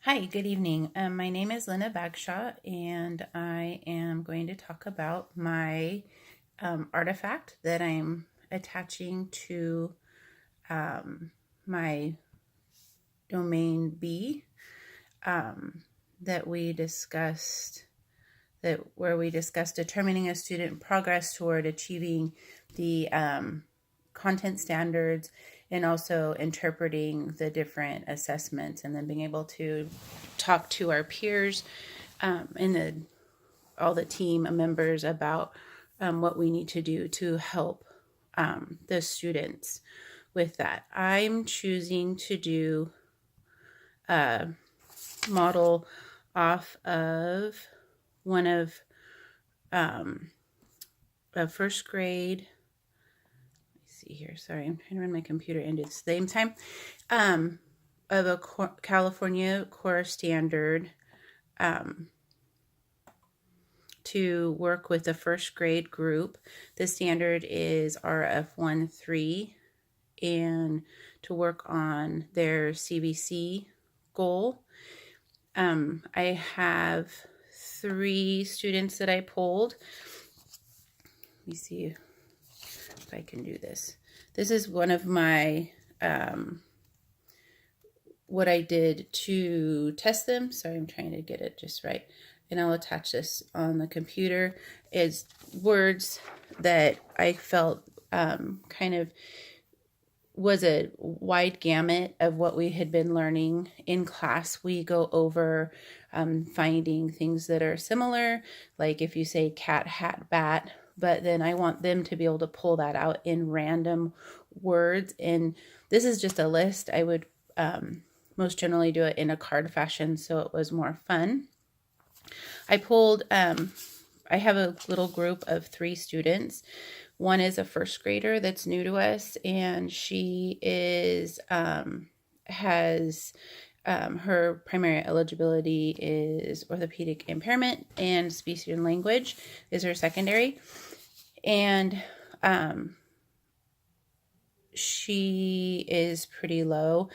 Hi, good evening. My name is Lena Bagshaw, and I am going to talk about my artifact that I'm attaching to my domain B that we discussed where we discussed determining a student progress toward achieving the content standards and also interpreting the different assessments and then being able to talk to our peers and all the team members about what we need to do to help the students with that. I'm choosing to do a model off of one of a first grade. Let me see here. Sorry, I'm trying to run my computer into the same time. Of a California core standard to work with the first grade group. The standard is RF13, and to work on their CBC goal. I have 3 students that I pulled. Let me see if I can do this. This is one of my what I did to test them. Sorry, I'm trying to get it just right. And I'll attach this on the computer, is words that I felt kind of was a wide gamut of what we had been learning in class. We go over finding things that are similar, like if you say cat, hat, bat, but then I want them to be able to pull that out in random words. And this is just a list. I would most generally do it in a card fashion, so it was more fun. I pulled, I have a little group of 3 students. One is a first grader that's new to us, and she is, has, her primary eligibility is orthopedic impairment, and speech and language is her secondary. And she is pretty low,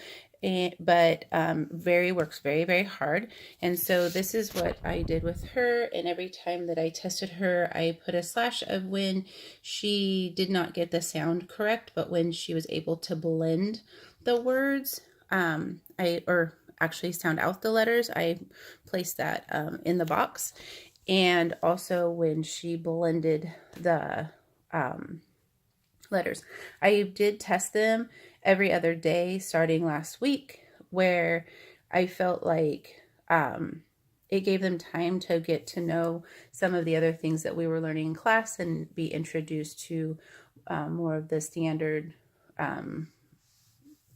but works very hard. And so this is what I did with her. And every time that I tested her, I put a slash of when she did not get the sound correct, but when she was able to blend the words, or actually sound out the letters, I placed that in the box. And also when she blended the letters. I did test them every other day starting last week, where I felt like it gave them time to get to know some of the other things that we were learning in class and be introduced to more of the standard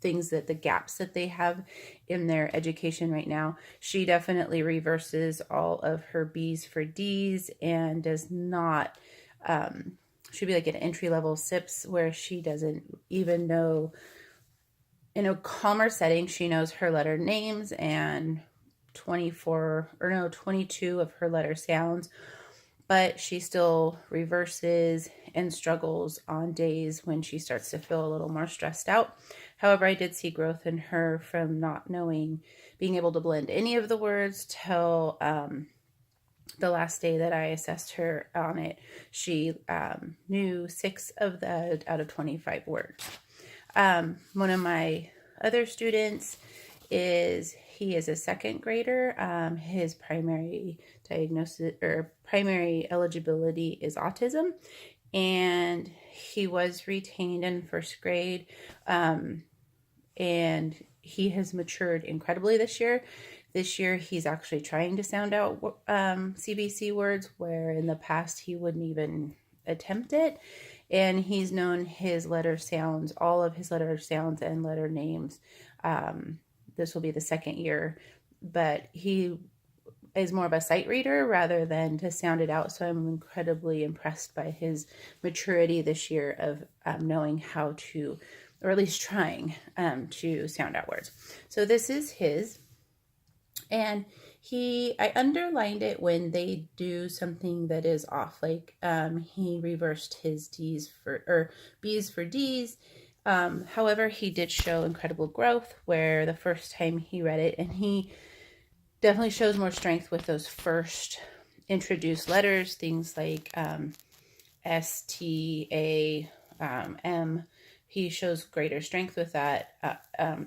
things, that the gaps that they have in their education right now. She definitely reverses all of her B's for D's and does not should be like an entry-level SIPS, where she doesn't even know, in a calmer setting, she knows her letter names and 22 of her letter sounds, but she still reverses and struggles on days when she starts to feel a little more stressed out. However, I did see growth in her from not knowing, being able to blend any of the words till the last day that I assessed her on it. She knew 6 of the out of 25 words. One of my other students he is a second grader. His primary diagnosis or primary eligibility is autism, and he was retained in first grade, and he has matured incredibly this year. This year, he's actually trying to sound out CBC words, where in the past he wouldn't even attempt it. And he's known his letter sounds, all of his letter sounds and letter names. This will be the second year, but he is more of a sight reader rather than to sound it out. So I'm incredibly impressed by his maturity this year of knowing how to, or at least trying to sound out words. So this is his. And I underlined it when they do something that is off, like he reversed his B's for D's. However, he did show incredible growth, where the first time he read it, and he definitely shows more strength with those first introduced letters, things like S, T, A, M. He shows greater strength with that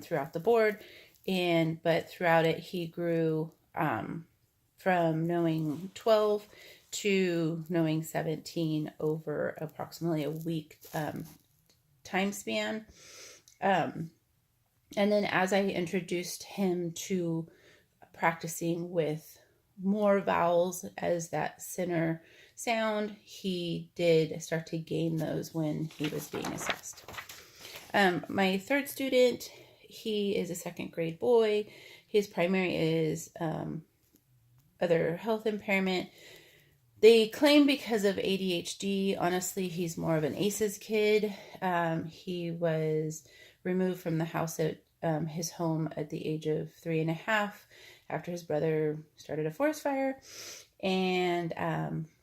throughout the board. But throughout it, he grew from knowing 12 to knowing 17 over approximately a week time span. And then as I introduced him to practicing with more vowels as that center sound, he did start to gain those when he was being assessed. My third student, he is a second grade boy. His primary is other health impairment. They claim because of ADHD. Honestly, he's more of an ACEs kid. He was removed from the house at his home at the age of 3.5 after his brother started a forest fire, and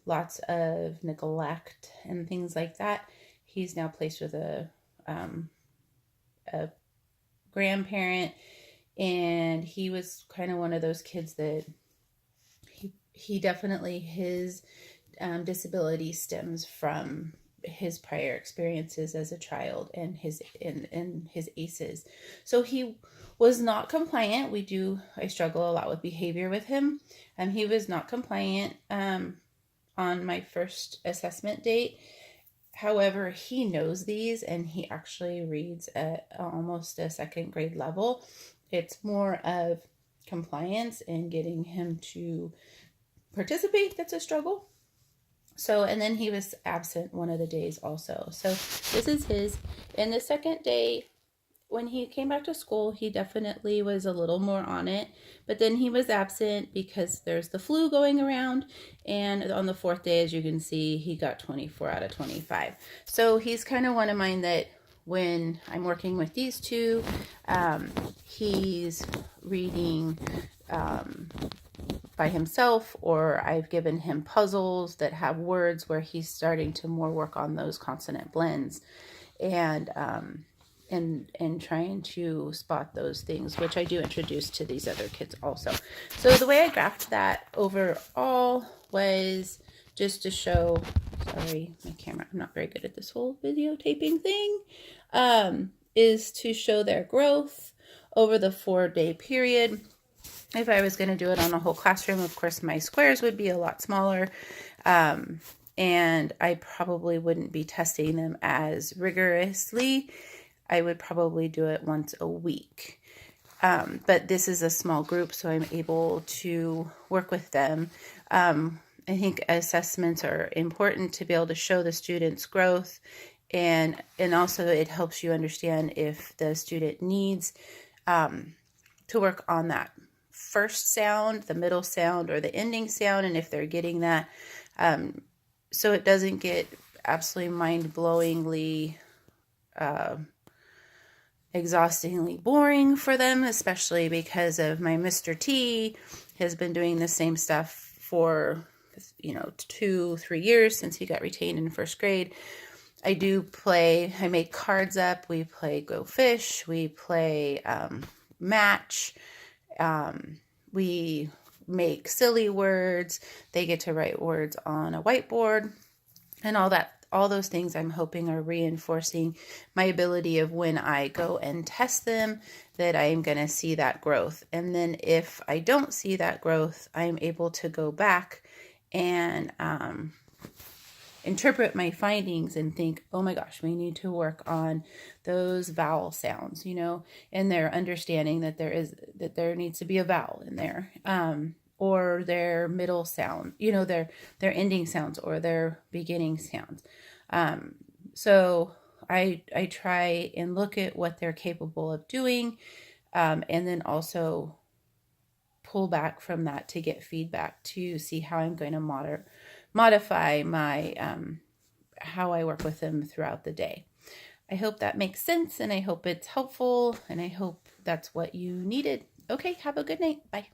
lots of neglect and things like that. He's now placed with a grandparent, and he was kind of one of those kids that he definitely, his disability stems from his prior experiences as a child and his ACEs. So he was not compliant. I struggle a lot with behavior with him. He was not compliant on my first assessment date. However, he knows these, and he actually reads at almost a second grade level. It's more of compliance and getting him to participate that's a struggle. So, and then he was absent one of the days also. So this is his. And the second day, when he came back to school, he definitely was a little more on it. But then he was absent because there's the flu going around. And on the fourth day, as you can see, he got 24 out of 25. So he's kind of one of mine that when I'm working with these two, he's reading by himself, or I've given him puzzles that have words where he's starting to more work on those consonant blends and trying to spot those things, which I do introduce to these other kids also. So the way I graphed that overall was just to show, sorry, my camera, I'm not very good at this whole videotaping thing, is to show their growth over the 4-day period. If I was going to do it on a whole classroom, of course, my squares would be a lot smaller, and I probably wouldn't be testing them as rigorously. I would probably do it once a week. But this is a small group, so I'm able to work with them. I think assessments are important to be able to show the student's growth, and also it helps you understand if the student needs to work on that first sound, the middle sound, or the ending sound, and if they're getting that. So it doesn't get absolutely mind-blowingly, exhaustingly boring for them, especially because of my Mr. T has been doing the same stuff for 2-3 years since he got retained in first grade. I make cards up, we play Go Fish, we play Match, we make silly words, they get to write words on a whiteboard, and all those things I'm hoping are reinforcing my ability of when I go and test them, that I'm going to see that growth. And then if I don't see that growth, I'm able to go back and interpret my findings and think, oh my gosh, we need to work on those vowel sounds, and their understanding that there needs to be a vowel in there, or their middle sound, their ending sounds or their beginning sounds. So I try and look at what they're capable of doing, and then also pull back from that to get feedback to see how I'm going to modify my how I work with them throughout the day. I hope that makes sense, and I hope it's helpful, and I hope that's what you needed. Okay, have a good night. Bye.